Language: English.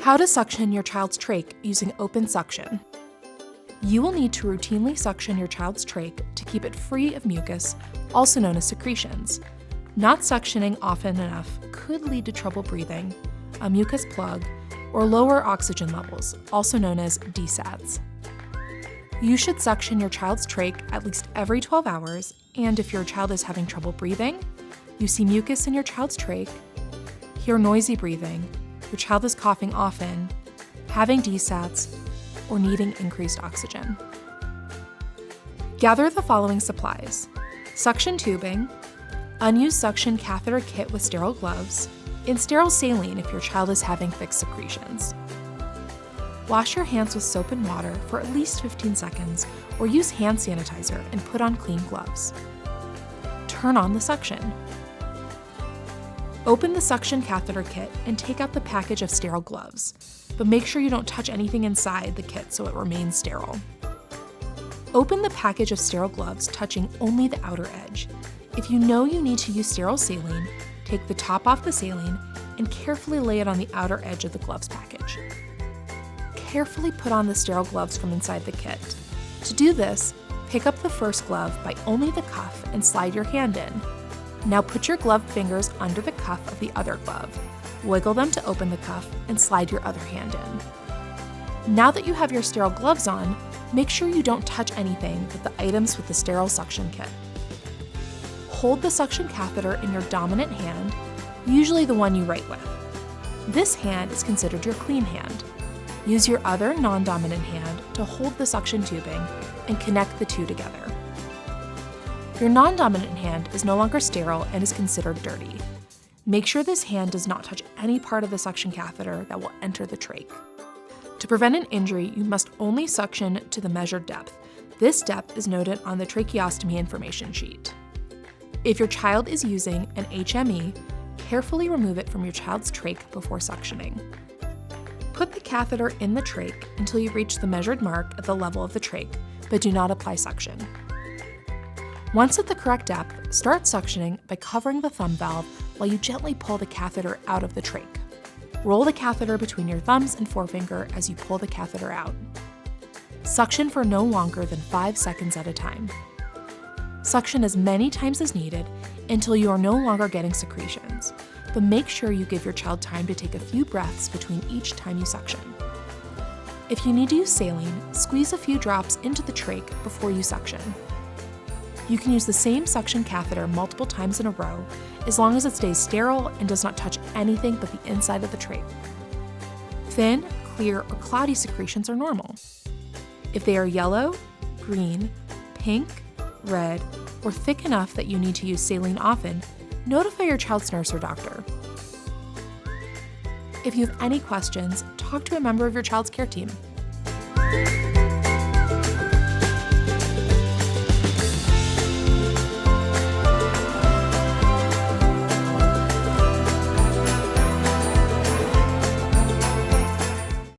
How to suction your child's trach using open suction. You will need to routinely suction your child's trach to keep it free of mucus, also known as secretions. Not suctioning often enough could lead to trouble breathing, a mucus plug, or lower oxygen levels, also known as DSATs. You should suction your child's trach at least every 12 hours, and if your child is having trouble breathing, you see mucus in your child's trach, hear noisy breathing, your child is coughing often, having DSATs, or needing increased oxygen. Gather the following supplies: suction tubing, unused suction catheter kit with sterile gloves, and sterile saline if your child is having thick secretions. Wash your hands with soap and water for at least 15 seconds, or use hand sanitizer and put on clean gloves. Turn on the suction. Open the suction catheter kit and take out the package of sterile gloves, but make sure you don't touch anything inside the kit so it remains sterile. Open the package of sterile gloves, touching only the outer edge. If you know you need to use sterile saline, take the top off the saline and carefully lay it on the outer edge of the gloves package. Carefully put on the sterile gloves from inside the kit. To do this, pick up the first glove by only the cuff and slide your hand in. Now put your gloved fingers under the cuff of the other glove, wiggle them to open the cuff, and slide your other hand in. Now that you have your sterile gloves on, make sure you don't touch anything but the items with the sterile suction kit. Hold the suction catheter in your dominant hand, usually the one you write with. This hand is considered your clean hand. Use your other non-dominant hand to hold the suction tubing and connect the two together. Your non-dominant hand is no longer sterile and is considered dirty. Make sure this hand does not touch any part of the suction catheter that will enter the trach. To prevent an injury, you must only suction to the measured depth. This depth is noted on the tracheostomy information sheet. If your child is using an HME, carefully remove it from your child's trach before suctioning. Put the catheter in the trach until you reach the measured mark at the level of the trach, but do not apply suction. Once at the correct depth, start suctioning by covering the thumb valve while you gently pull the catheter out of the trach. Roll the catheter between your thumbs and forefinger as you pull the catheter out. Suction for no longer than 5 seconds at a time. Suction as many times as needed until you are no longer getting secretions, but make sure you give your child time to take a few breaths between each time you suction. If you need to use saline, squeeze a few drops into the trach before you suction. You can use the same suction catheter multiple times in a row, as long as it stays sterile and does not touch anything but the inside of the trach. Thin, clear, or cloudy secretions are normal. If they are yellow, green, pink, red, or thick enough that you need to use saline often, notify your child's nurse or doctor. If you have any questions, talk to a member of your child's care team.